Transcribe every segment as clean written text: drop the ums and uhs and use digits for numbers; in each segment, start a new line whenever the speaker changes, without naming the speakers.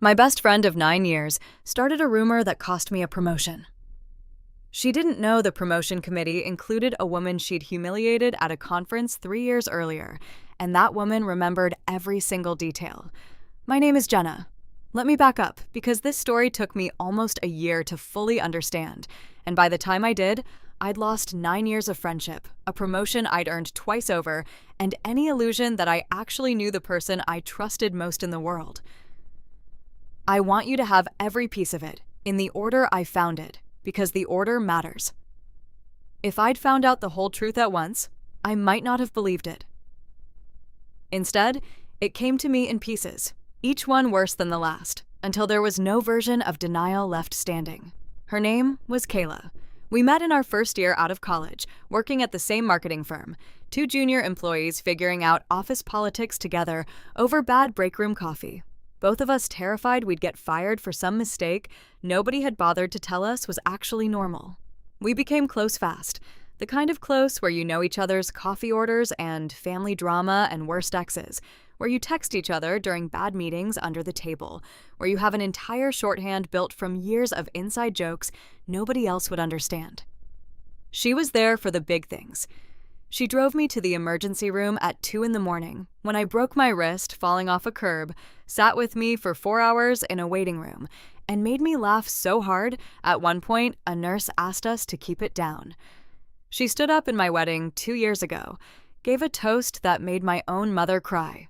My best friend of 9 years started a rumor that cost me a promotion. She didn't know the promotion committee included a woman she'd humiliated at a conference 3 years earlier, and that woman remembered every single detail. My name is Jenna. Let me back up, because this story took me almost a year to fully understand, and by the time I did, I'd lost 9 years of friendship, a promotion I'd earned twice over, and any illusion that I actually knew the person I trusted most in the world. I want you to have every piece of it, in the order I found it, because the order matters. If I'd found out the whole truth at once, I might not have believed it. Instead, it came to me in pieces, each one worse than the last, until there was no version of denial left standing. Her name was Kayla. We met in our first year out of college, working at the same marketing firm, two junior employees figuring out office politics together over bad break room coffee. Both of us terrified we'd get fired for some mistake nobody had bothered to tell us was actually normal. We became close fast, the kind of close where you know each other's coffee orders and family drama and worst exes, where you text each other during bad meetings under the table, where you have an entire shorthand built from years of inside jokes nobody else would understand. She was there for the big things. She drove me to the emergency room at 2 a.m. when I broke my wrist falling off a curb, sat with me for 4 hours in a waiting room, and made me laugh so hard, at one point, a nurse asked us to keep it down. She stood up in my wedding 2 years ago, gave a toast that made my own mother cry.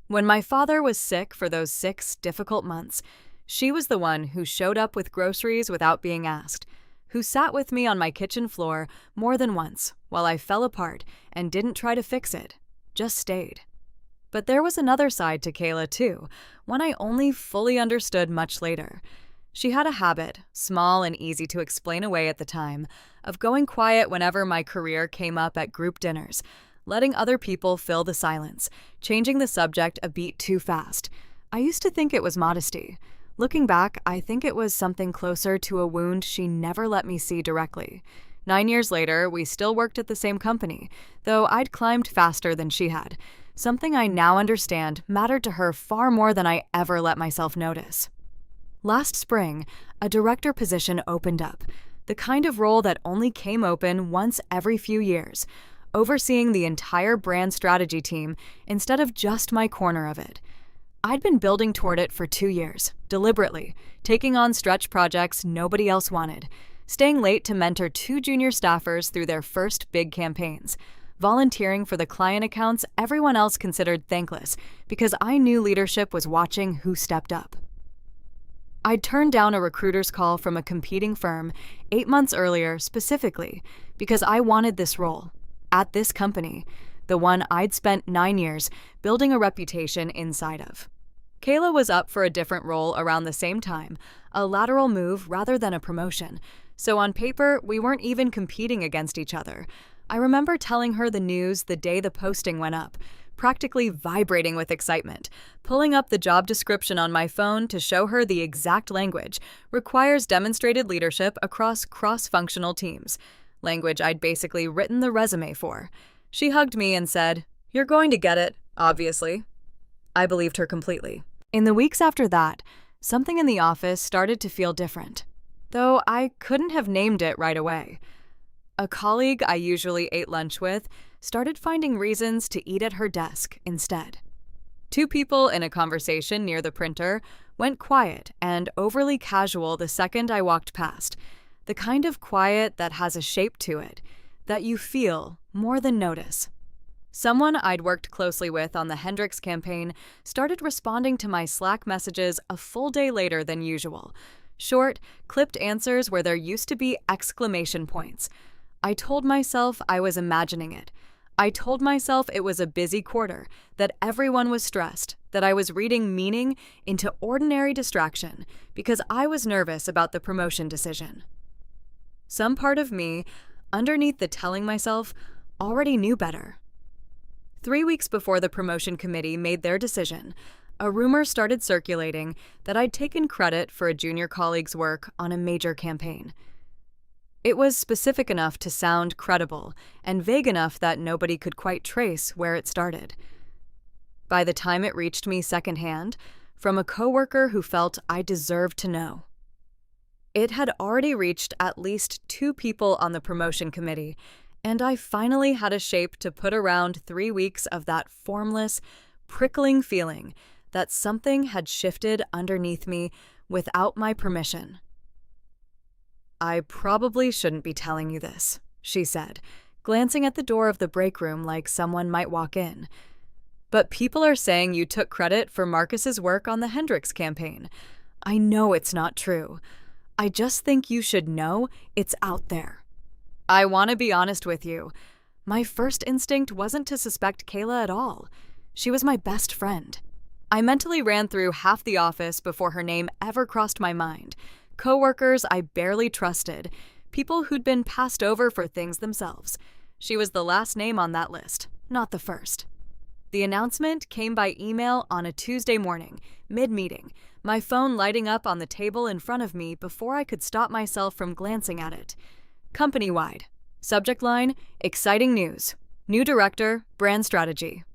When my father was sick for those 6 difficult months, she was the one who showed up with groceries without being asked, who sat with me on my kitchen floor more than once while I fell apart and didn't try to fix it, just stayed. But there was another side to Kayla too, one I only fully understood much later. She had a habit, small and easy to explain away at the time, of going quiet whenever my career came up at group dinners, letting other people fill the silence, changing the subject a beat too fast. I used to think it was modesty. Looking back, I think it was something closer to a wound she never let me see directly. 9 years later, we still worked at the same company, though I'd climbed faster than she had. Something I now understand mattered to her far more than I ever let myself notice. Last spring, a director position opened up, the kind of role that only came open once every few years, overseeing the entire brand strategy team instead of just my corner of it. I'd been building toward it for 2 years, deliberately, taking on stretch projects nobody else wanted, staying late to mentor 2 junior staffers through their first big campaigns, volunteering for the client accounts everyone else considered thankless because I knew leadership was watching who stepped up. I'd turned down a recruiter's call from a competing firm 8 months earlier specifically because I wanted this role, at this company, the one I'd spent 9 years building a reputation inside of. Kayla was up for a different role around the same time, a lateral move rather than a promotion, so on paper, we weren't even competing against each other. I remember telling her the news the day the posting went up, practically vibrating with excitement. Pulling up the job description on my phone to show her the exact language requires demonstrated leadership across cross-functional teams, language I'd basically written the resume for. She hugged me and said, "You're going to get it, obviously." I believed her completely. In the weeks after that, something in the office started to feel different, though I couldn't have named it right away. A colleague I usually ate lunch with started finding reasons to eat at her desk instead. 2 people in a conversation near the printer went quiet and overly casual the second I walked past, the kind of quiet that has a shape to it, that you feel more than notice. Someone I'd worked closely with on the Hendrix campaign started responding to my Slack messages a full day later than usual. Short, clipped answers where there used to be exclamation points. I told myself I was imagining it. I told myself it was a busy quarter, that everyone was stressed, that I was reading meaning into ordinary distraction because I was nervous about the promotion decision. Some part of me, underneath the telling myself, already knew better. 3 weeks before the promotion committee made their decision, a rumor started circulating that I'd taken credit for a junior colleague's work on a major campaign. It was specific enough to sound credible and vague enough that nobody could quite trace where it started. By the time it reached me secondhand, from a coworker who felt I deserved to know. It had already reached at least 2 people on the promotion committee, and I finally had a shape to put around 3 weeks of that formless, prickling feeling that something had shifted underneath me without my permission. "I probably shouldn't be telling you this," she said, glancing at the door of the break room like someone might walk in. "But people are saying you took credit for Marcus's work on the Hendricks campaign. I know it's not true. I just think you should know it's out there. I want to be honest with you. My first instinct wasn't to suspect Kayla at all. She was my best friend. I mentally ran through half the office before her name ever crossed my mind. Coworkers I barely trusted, people who'd been passed over for things themselves. She was the last name on that list, not the first." The announcement came by email on a Tuesday morning, mid-meeting, my phone lighting up on the table in front of me before I could stop myself from glancing at it. Company-wide. Subject line, "Exciting news. New director, brand strategy."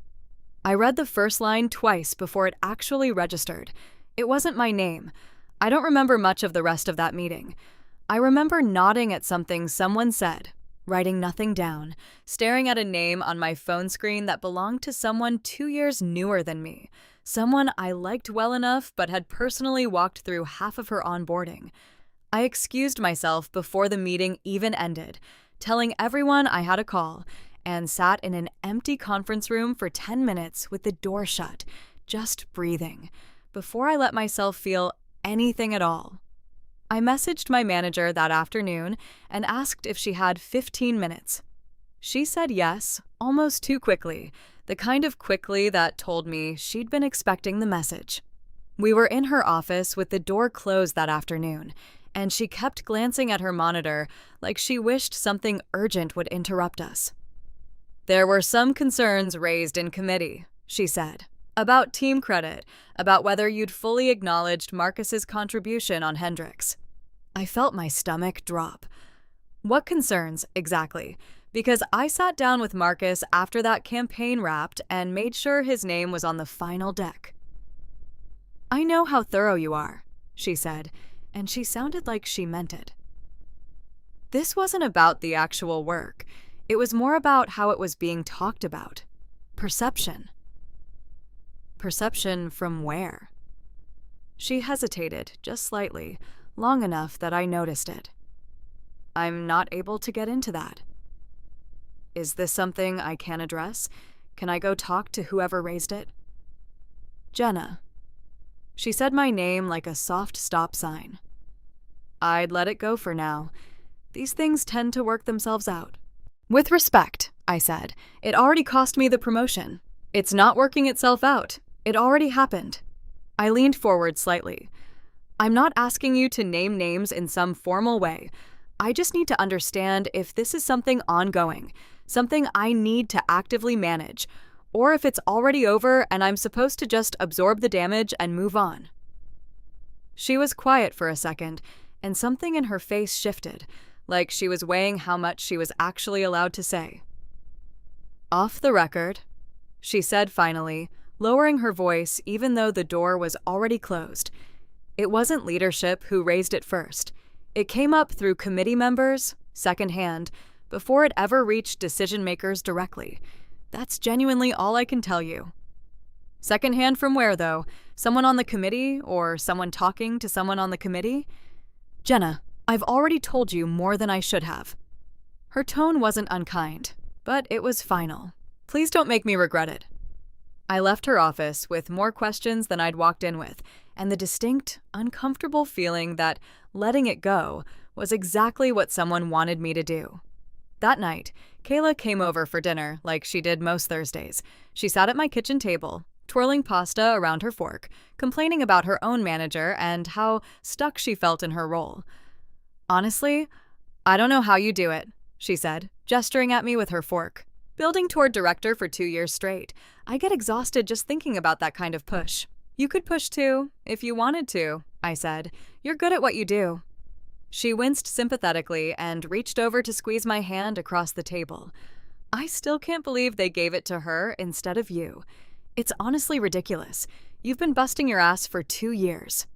I read the first line twice before it actually registered. It wasn't my name. I don't remember much of the rest of that meeting. I remember nodding at something someone said, writing nothing down, staring at a name on my phone screen that belonged to someone 2 years newer than me, someone I liked well enough but had personally walked through half of her onboarding. I excused myself before the meeting even ended, telling everyone I had a call, and sat in an empty conference room for 10 minutes with the door shut, just breathing, before I let myself feel anything at all. I messaged my manager that afternoon and asked if she had 15 minutes. She said yes, almost too quickly, the kind of quickly that told me she'd been expecting the message. We were in her office with the door closed that afternoon, and she kept glancing at her monitor like she wished something urgent would interrupt us. "There were some concerns raised in committee," she said, "about team credit, about whether you'd fully acknowledged Marcus's contribution on Hendricks." I felt my stomach drop. What concerns, exactly? Because I sat down with Marcus after that campaign wrapped and made sure his name was on the final deck. "I know how thorough you are," she said, and she sounded like she meant it. This wasn't about the actual work. It was more about how it was being talked about. Perception. Perception from where? She hesitated, just slightly, long enough that I noticed it. "I'm not able to get into that." "Is this something I can address? Can I go talk to whoever raised it?" "Jenna." She said my name like a soft stop sign. "I'd let it go for now. These things tend to work themselves out." "With respect," I said, "it already cost me the promotion. It's not working itself out. It already happened." I leaned forward slightly. "I'm not asking you to name names in some formal way. I just need to understand if this is something ongoing, something I need to actively manage, or if it's already over and I'm supposed to just absorb the damage and move on." She was quiet for a second, and something in her face shifted, like she was weighing how much she was actually allowed to say. "Off the record," she said finally, lowering her voice even though the door was already closed. It wasn't leadership who raised it first. It came up through committee members, secondhand, before it ever reached decision-makers directly. That's genuinely all I can tell you. Secondhand from where, though? Someone on the committee, or someone talking to someone on the committee? "Jenna, I've already told you more than I should have." Her tone wasn't unkind, but it was final. "Please don't make me regret it." I left her office with more questions than I'd walked in with, and the distinct, uncomfortable feeling that letting it go was exactly what someone wanted me to do. That night, Kayla came over for dinner like she did most Thursdays. She sat at my kitchen table, twirling pasta around her fork, complaining about her own manager and how stuck she felt in her role. "Honestly, I don't know how you do it," she said, gesturing at me with her fork. "Building toward director for 2 years straight. I get exhausted just thinking about that kind of push." "You could push too, if you wanted to," I said. "You're good at what you do." She winced sympathetically and reached over to squeeze my hand across the table. "I still can't believe they gave it to her instead of you. It's honestly ridiculous. You've been busting your ass for 2 years."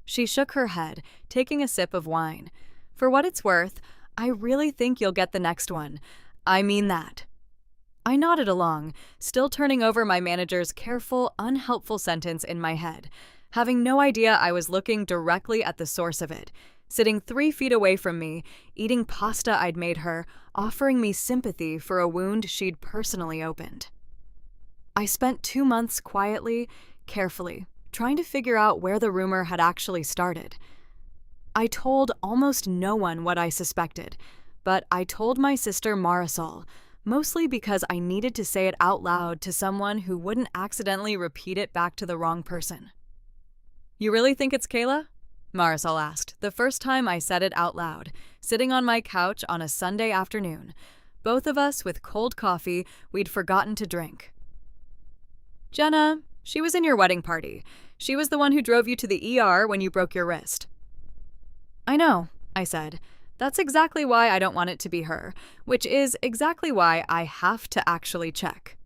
She shook her head, taking a sip of wine. "For what it's worth, I really think you'll get the next one. I mean that." I nodded along, still turning over my manager's careful, unhelpful sentence in my head, having no idea I was looking directly at the source of it, sitting 3 feet away from me, eating pasta I'd made her, offering me sympathy for a wound she'd personally opened. I spent 2 months quietly, carefully, trying to figure out where the rumor had actually started. I told almost no one what I suspected, but I told my sister Marisol, mostly because I needed to say it out loud to someone who wouldn't accidentally repeat it back to the wrong person. "You really think it's Kayla?" Marisol asked, the first time I said it out loud, sitting on my couch on a Sunday afternoon, both of us with cold coffee we'd forgotten to drink. "Jenna, she was in your wedding party. She was the one who drove you to the ER when you broke your wrist." "I know," I said. "That's exactly why I don't want it to be her, which is exactly why I have to actually check."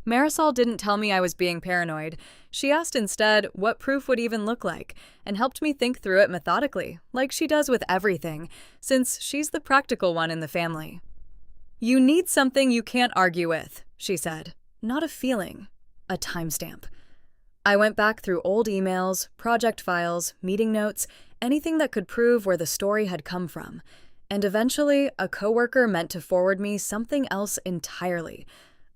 Marisol didn't tell me I was being paranoid. She asked instead what proof would even look like, and helped me think through it methodically, like she does with everything, since she's the practical one in the family. "You need something you can't argue with," she said. "Not a feeling, a timestamp." I went back through old emails, project files, meeting notes, anything that could prove where the story had come from, and eventually a coworker meant to forward me something else entirely,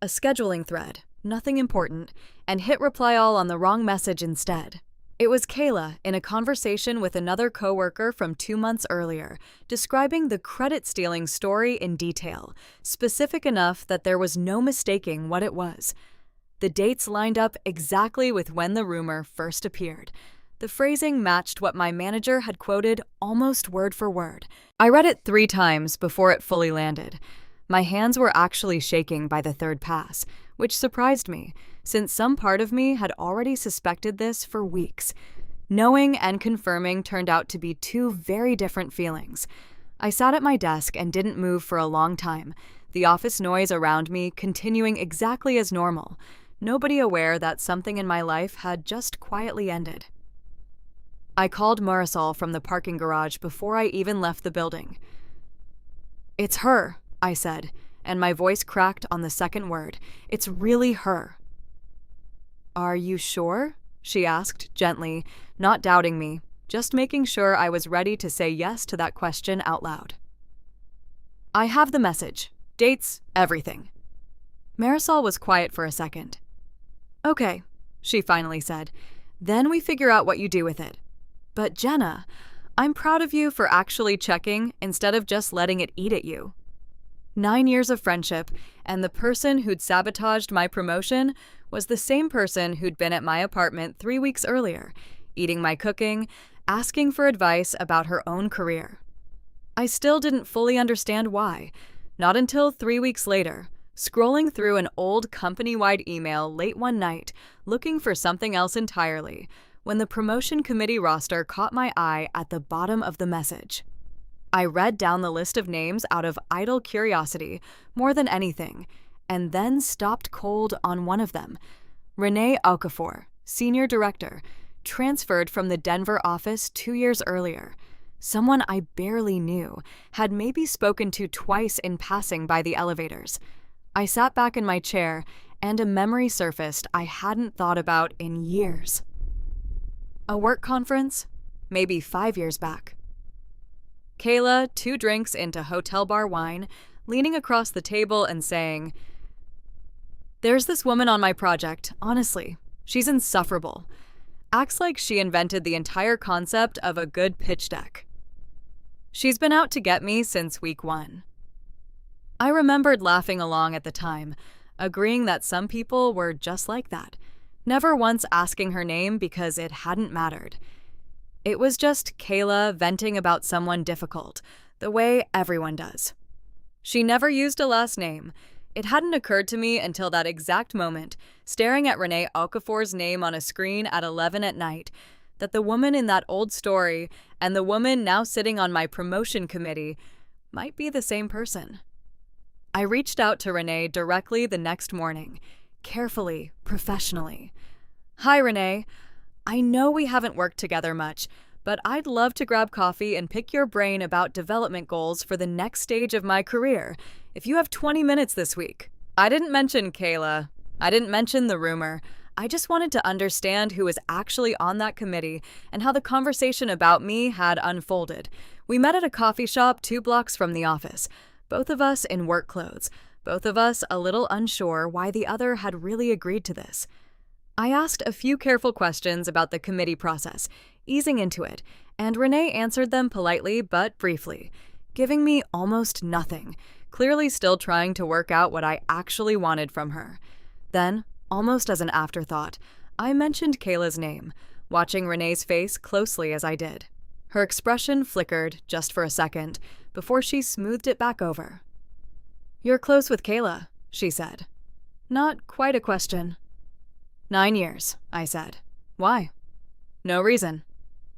a scheduling thread, nothing important, and hit reply all on the wrong message instead. It was Kayla in a conversation with another coworker from 2 months earlier, describing the credit-stealing story in detail, specific enough that there was no mistaking what it was. The dates lined up exactly with when the rumor first appeared. The phrasing matched what my manager had quoted almost word for word. I read it 3 times before it fully landed. My hands were actually shaking by the 3rd pass, which surprised me, since some part of me had already suspected this for weeks. Knowing and confirming turned out to be 2 very different feelings. I sat at my desk and didn't move for a long time, the office noise around me continuing exactly as normal, nobody aware that something in my life had just quietly ended. I called Marisol from the parking garage before I even left the building. "It's her," I said, and my voice cracked on the second word. "It's really her." "Are you sure?" she asked gently, not doubting me, just making sure I was ready to say yes to that question out loud. "I have the message. Dates, everything." Marisol was quiet for a second. "Okay," she finally said. "Then we figure out what you do with it. But Jenna, I'm proud of you for actually checking instead of just letting it eat at you. 9 years of friendship, and the person who'd sabotaged my promotion was the same person who'd been at my apartment 3 weeks earlier, eating my cooking, asking for advice about her own career. I still didn't fully understand why, not until 3 weeks later, scrolling through an old company-wide email late one night, looking for something else entirely, when the promotion committee roster caught my eye at the bottom of the message. I read down the list of names out of idle curiosity, more than anything, and then stopped cold on one of them. Renee Okafor, senior director, transferred from the Denver office 2 years earlier. Someone I barely knew, had maybe spoken to twice in passing by the elevators. I sat back in my chair, and a memory surfaced I hadn't thought about in years. A work conference, maybe 5 years back. Kayla, 2 drinks into hotel bar wine, leaning across the table and saying, "There's this woman on my project, honestly. She's insufferable. Acts like she invented the entire concept of a good pitch deck. She's been out to get me since week 1. I remembered laughing along at the time, agreeing that some people were just like that, never once asking her name because it hadn't mattered. It was just Kayla venting about someone difficult, the way everyone does. She never used a last name. It hadn't occurred to me until that exact moment, staring at Renee Okafor's name on a screen at 11 at night, that the woman in that old story and the woman now sitting on my promotion committee might be the same person. I reached out to Renee directly the next morning, carefully, professionally. Hi, Renee. I know we haven't worked together much, but I'd love to grab coffee and pick your brain about development goals for the next stage of my career, if you have 20 minutes this week. I didn't mention Kayla. I didn't mention the rumor. I just wanted to understand who was actually on that committee and how the conversation about me had unfolded. We met at a coffee shop 2 blocks from the office, both of us in work clothes, both of us a little unsure why the other had really agreed to this. I asked a few careful questions about the committee process, easing into it, and Renee answered them politely but briefly, giving me almost nothing, clearly still trying to work out what I actually wanted from her. Then, almost as an afterthought, I mentioned Kayla's name, watching Renee's face closely as I did. Her expression flickered just for a second before she smoothed it back over. "You're close with Kayla," she said. Not quite a question. 9 years, I said. Why? No reason.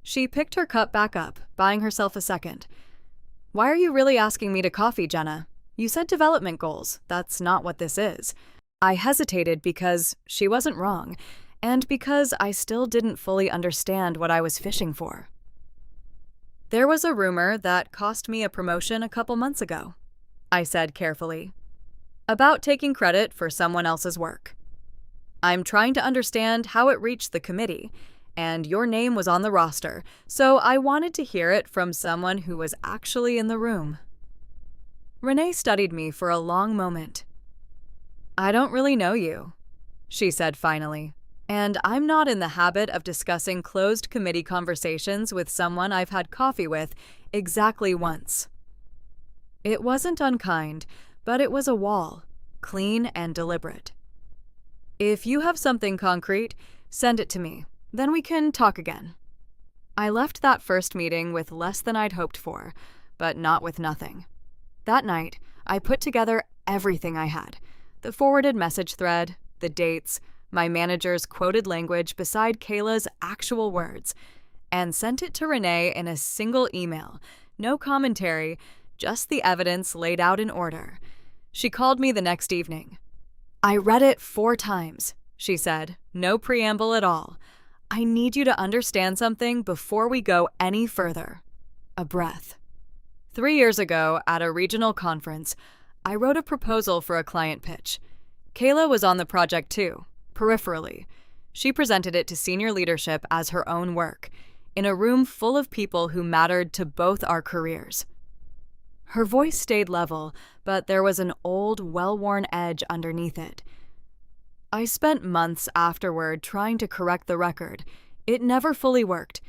She picked her cup back up, buying herself a second. Why are you really asking me to coffee, Jenna? You said development goals. That's not what this is. I hesitated because she wasn't wrong, and because I still didn't fully understand what I was fishing for. There was a rumor that cost me a promotion a couple months ago, I said carefully, about taking credit for someone else's work. I'm trying to understand how it reached the committee, and your name was on the roster, so I wanted to hear it from someone who was actually in the room. Renee studied me for a long moment. I don't really know you, she said finally, and I'm not in the habit of discussing closed committee conversations with someone I've had coffee with exactly once. It wasn't unkind, but it was a wall, clean and deliberate. If you have something concrete, send it to me. Then we can talk again. I left that first meeting with less than I'd hoped for, but not with nothing. That night, I put together everything I had: the forwarded message thread, the dates, my manager's quoted language beside Kayla's actual words, and sent it to Renee in a single email. No commentary, just the evidence laid out in order. She called me the next evening. I read it 4 times, she said, no preamble at all. I need you to understand something before we go any further. A breath. 3 years ago, at a regional conference, I wrote a proposal for a client pitch. Kayla was on the project too, peripherally. She presented it to senior leadership as her own work, in a room full of people who mattered to both our careers. Her voice stayed level, but there was an old, well-worn edge underneath it. I spent months afterward trying to correct the record. It never fully worked.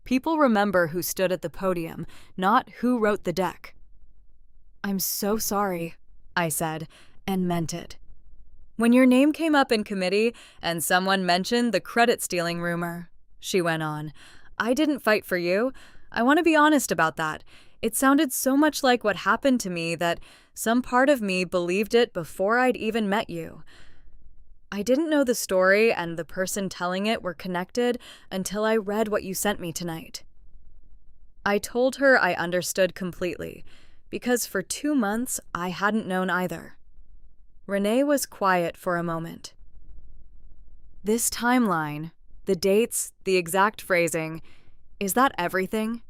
People remember who stood at the podium, not who wrote the deck. I'm so sorry, I said, and meant it. When your name came up in committee and someone mentioned the credit-stealing rumor, she went on, I didn't fight for you. I want to be honest about that. It sounded so much like what happened to me that some part of me believed it before I'd even met you. I didn't know the story and the person telling it were connected until I read what you sent me tonight. I told her I understood completely, because for 2 months I hadn't known either. Renee was quiet for a moment. This timeline, the dates, the exact phrasing, is that everything?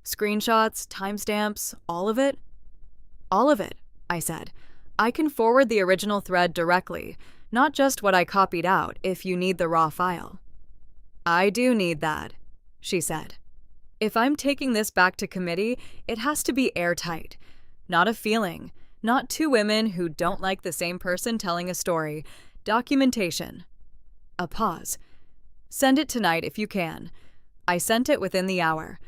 Screenshots, timestamps, all of it? All of it, I said. I can forward the original thread directly, not just what I copied out, if you need the raw file. I do need that, she said. If I'm taking this back to committee, it has to be airtight. Not a feeling, not 2 women who don't like the same person telling a story. Documentation. A pause. Send it tonight if you can. I sent it within the hour.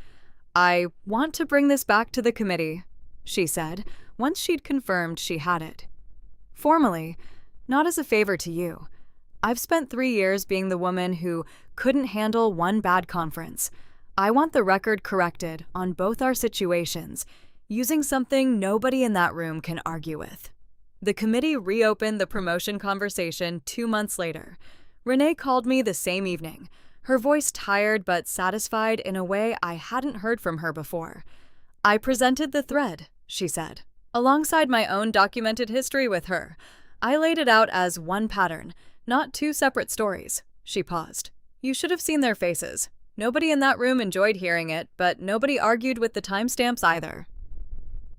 I want to bring this back to the committee, she said, once she'd confirmed she had it. Formally, not as a favor to you. I've spent 3 years being the woman who couldn't handle one bad conference. I want the record corrected on both our situations, using something nobody in that room can argue with. The committee reopened the promotion conversation 2 months later. Renee called me the same evening, her voice tired but satisfied in a way I hadn't heard from her before. I presented the thread, she said, alongside my own documented history with her. I laid it out as one pattern, Not two separate stories. She paused. You should have seen their faces. Nobody in that room enjoyed hearing it, but nobody argued with the timestamps either.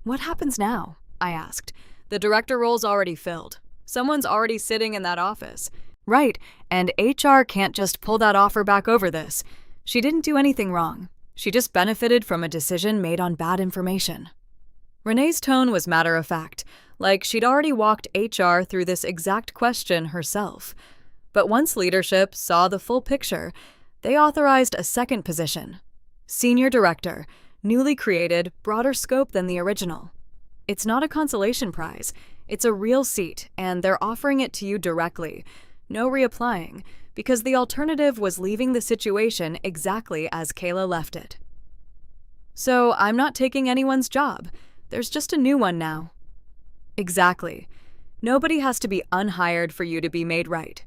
What happens now? I asked. The director role's already filled. Someone's already sitting in that office. Right, and HR can't just pull that offer back over this. She didn't do anything wrong. She just benefited from a decision made on bad information. Renee's tone was matter-of-fact, like she'd already walked HR through this exact question herself. But once leadership saw the full picture, they authorized a second position. Senior Director, newly created, broader scope than the original. It's not a consolation prize. It's a real seat, and they're offering it to you directly. No reapplying, because the alternative was leaving the situation exactly as Kayla left it. So I'm not taking anyone's job. There's just a new one now. Exactly. Nobody has to be unhired for you to be made right.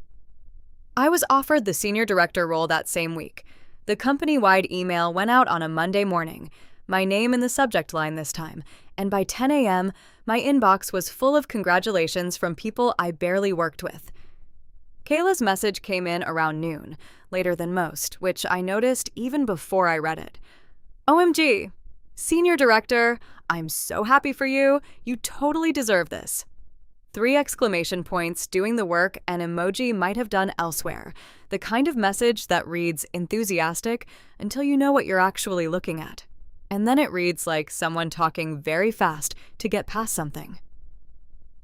I was offered the senior director role that same week. The company-wide email went out on a Monday morning, my name in the subject line this time, and by 10 a.m., my inbox was full of congratulations from people I barely worked with. Kayla's message came in around noon, later than most, which I noticed even before I read it. OMG! Senior Director, I'm so happy for you. You totally deserve this. 3 exclamation points doing the work an emoji might have done elsewhere. The kind of message that reads enthusiastic until you know what you're actually looking at. And then it reads like someone talking very fast to get past something.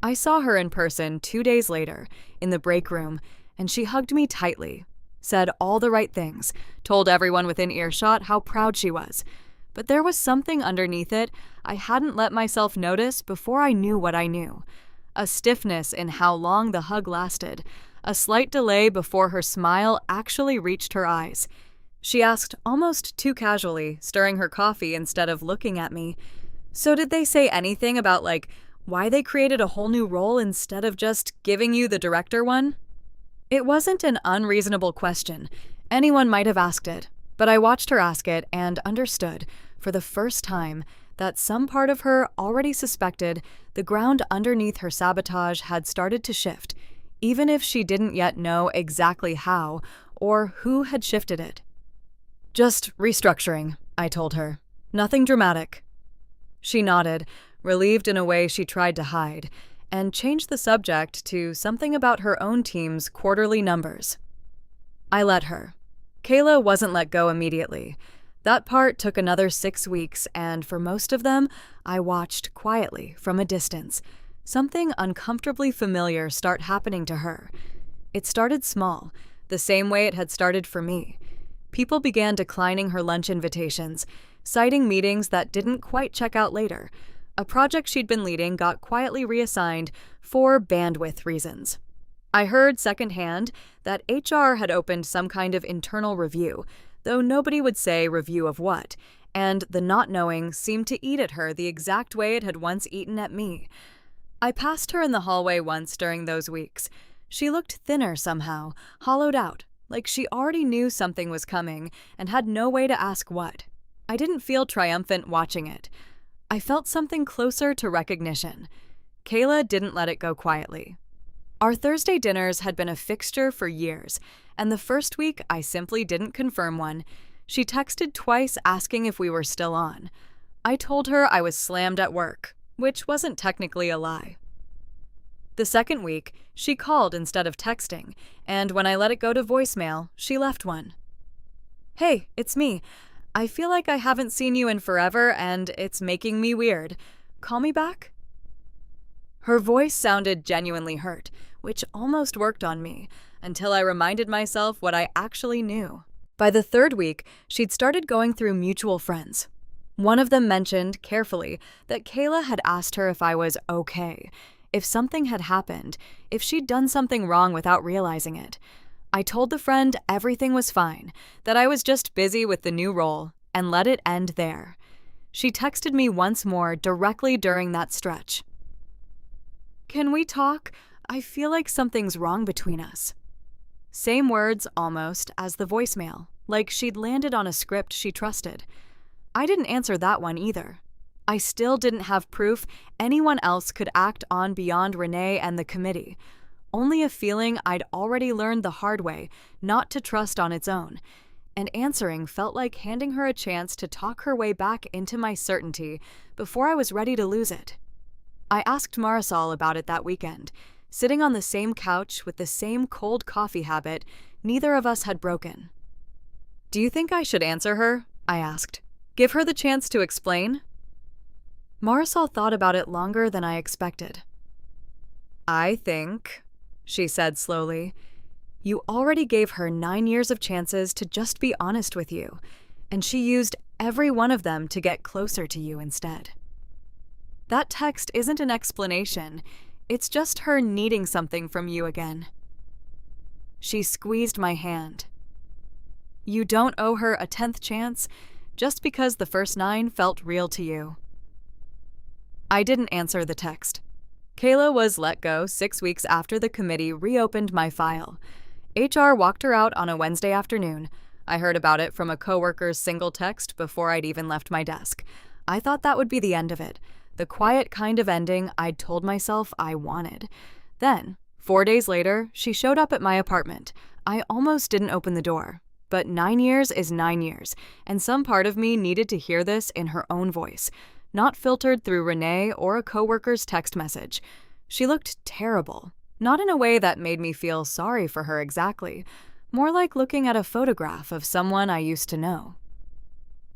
I saw her in person 2 days later, in the break room, and she hugged me tightly, said all the right things, told everyone within earshot how proud she was. But there was something underneath it I hadn't let myself notice before I knew what I knew. A stiffness in how long the hug lasted, a slight delay before her smile actually reached her eyes. She asked almost too casually, stirring her coffee instead of looking at me, "So did they say anything about, why they created a whole new role instead of just giving you the director one?" It wasn't an unreasonable question. Anyone might have asked it, but I watched her ask it and understood, for the first time, that some part of her already suspected the ground underneath her sabotage had started to shift, even if she didn't yet know exactly how or who had shifted it. Just restructuring, I told her. Nothing dramatic. She nodded, relieved in a way she tried to hide, and changed the subject to something about her own team's quarterly numbers. I let her. Kayla wasn't let go immediately. That part took another 6 weeks, and for most of them, I watched quietly from a distance, something uncomfortably familiar start happening to her. It started small, the same way it had started for me. People began declining her lunch invitations, citing meetings that didn't quite check out later. A project she'd been leading got quietly reassigned for bandwidth reasons. I heard secondhand that HR had opened some kind of internal review, though nobody would say review of what, and the not knowing seemed to eat at her the exact way it had once eaten at me. I passed her in the hallway once during those weeks. She looked thinner somehow, hollowed out, like she already knew something was coming and had no way to ask what. I didn't feel triumphant watching it. I felt something closer to recognition. Kayla didn't let it go quietly. Our Thursday dinners had been a fixture for years, and the first week I simply didn't confirm one. She texted twice asking if we were still on. I told her I was slammed at work, which wasn't technically a lie. The second week, she called instead of texting, and when I let it go to voicemail, she left one. "Hey, it's me. I feel like I haven't seen you in forever, and it's making me weird. Call me back?" Her voice sounded genuinely hurt, which almost worked on me, until I reminded myself what I actually knew. By the third week, she'd started going through mutual friends. One of them mentioned, carefully, that Kayla had asked her if I was okay, if something had happened, if she'd done something wrong without realizing it. I told the friend everything was fine, that I was just busy with the new role, and let it end there. She texted me once more directly during that stretch. "Can we talk? I feel like something's wrong between us." Same words, almost, as the voicemail, like she'd landed on a script she trusted. I didn't answer that one either. I still didn't have proof anyone else could act on beyond Renee and the committee. only a feeling I'd already learned the hard way not to trust on its own. And answering felt like handing her a chance to talk her way back into my certainty before I was ready to lose it. I asked Marisol about it that weekend. Sitting on the same couch with the same cold coffee habit neither of us had broken. "Do you think I should answer her?" I asked. "Give her the chance to explain?" Marisol thought about it longer than I expected. "I think," she said slowly, "you already gave her 9 years of chances to just be honest with you, and she used every one of them to get closer to you instead. That text isn't an explanation, it's just her needing something from you again." She squeezed my hand. "You don't owe her a 10th chance just because the first 9 felt real to you." I didn't answer the text. Kayla was let go 6 weeks after the committee reopened my file. HR walked her out on a Wednesday afternoon. I heard about it from a coworker's single text before I'd even left my desk. I thought that would be the end of it, the quiet kind of ending I'd told myself I wanted. Then, 4 days later, she showed up at my apartment. I almost didn't open the door. But 9 years is 9 years, and some part of me needed to hear this in her own voice, not filtered through Renee or a coworker's text message. She looked terrible, not in a way that made me feel sorry for her exactly, more like looking at a photograph of someone I used to know.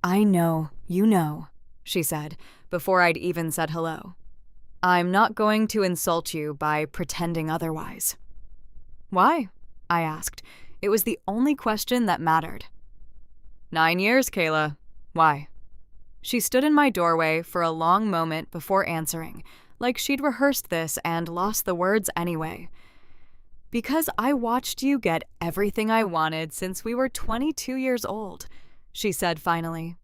"I know, you know," she said, before I'd even said hello. "I'm not going to insult you by pretending otherwise." "Why?" I asked. It was the only question that mattered. 9 years, Kayla. Why?" She stood in my doorway for a long moment before answering, like she'd rehearsed this and lost the words anyway. "Because I watched you get everything I wanted since we were 22 years old," she said finally.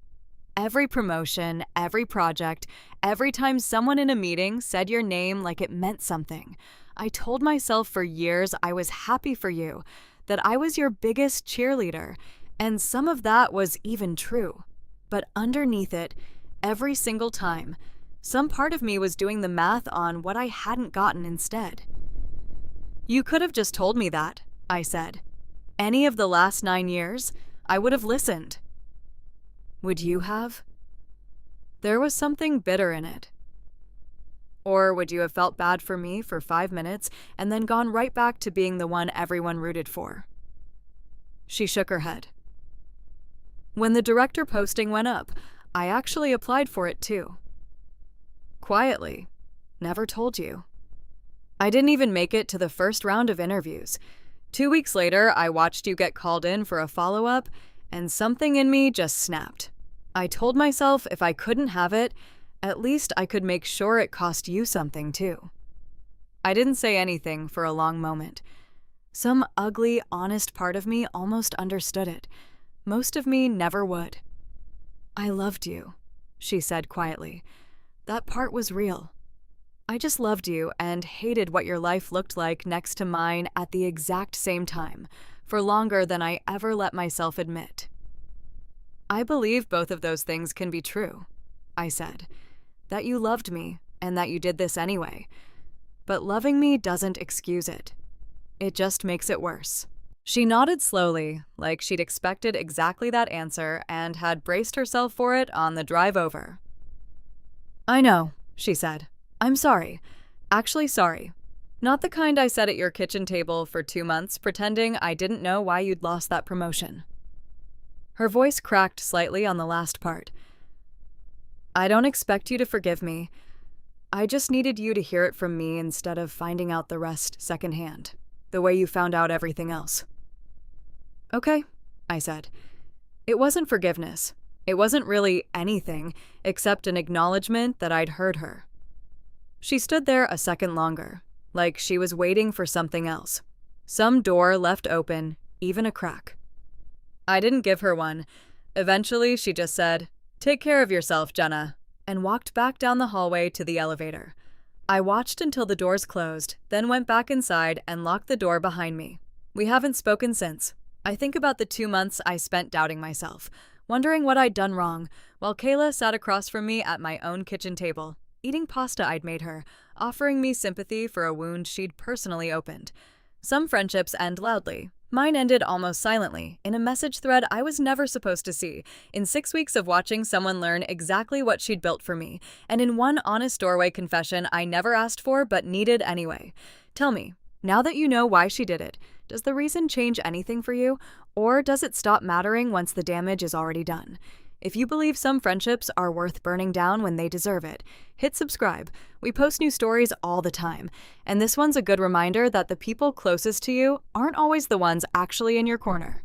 "Every promotion, every project, every time someone in a meeting said your name like it meant something. I told myself for years I was happy for you, that I was your biggest cheerleader, and some of that was even true. But underneath it, every single time, some part of me was doing the math on what I hadn't gotten instead." "You could have just told me that," I said. "Any of the last 9 years, I would have listened." "Would you have?" There was something bitter in it. "Or would you have felt bad for me for 5 minutes and then gone right back to being the one everyone rooted for?" She shook her head. "When the director posting went up, I actually applied for it too. Quietly. Never told you. I didn't even make it to the first round of interviews. 2 weeks later, I watched you get called in for a follow-up, and something in me just snapped. I told myself if I couldn't have it, at least I could make sure it cost you something too." I didn't say anything for a long moment. Some ugly, honest part of me almost understood it. Most of me never would. "I loved you," she said quietly. "That part was real. I just loved you and hated what your life looked like next to mine at the exact same time, for longer than I ever let myself admit." "I believe both of those things can be true," I said. "That you loved me and that you did this anyway. But loving me doesn't excuse it. It just makes it worse." She nodded slowly, like she'd expected exactly that answer and had braced herself for it on the drive over. "I know," she said. "I'm sorry. Actually sorry. Not the kind I said at your kitchen table for 2 months pretending I didn't know why you'd lost that promotion." Her voice cracked slightly on the last part. "I don't expect you to forgive me. I just needed you to hear it from me instead of finding out the rest secondhand, the way you found out everything else." "Okay," I said. It wasn't forgiveness. It wasn't really anything except an acknowledgement that I'd heard her. She stood there a second longer, like she was waiting for something else. Some door left open, even a crack. I didn't give her one. Eventually, she just said, "Take care of yourself, Jenna," and walked back down the hallway to the elevator. I watched until the doors closed, then went back inside and locked the door behind me. We haven't spoken since. I think about the 2 months I spent doubting myself, wondering what I'd done wrong, while Kayla sat across from me at my own kitchen table. eating pasta I'd made her, offering me sympathy for a wound she'd personally opened. Some friendships end loudly. Mine ended almost silently, in a message thread I was never supposed to see, in 6 weeks of watching someone learn exactly what she'd built for me, and in one honest doorway confession I never asked for but needed anyway. Tell me, now that you know why she did it, does the reason change anything for you, or does it stop mattering once the damage is already done? If you believe some friendships are worth burning down when they deserve it, hit subscribe. We post new stories all the time, and this one's a good reminder that the people closest to you aren't always the ones actually in your corner.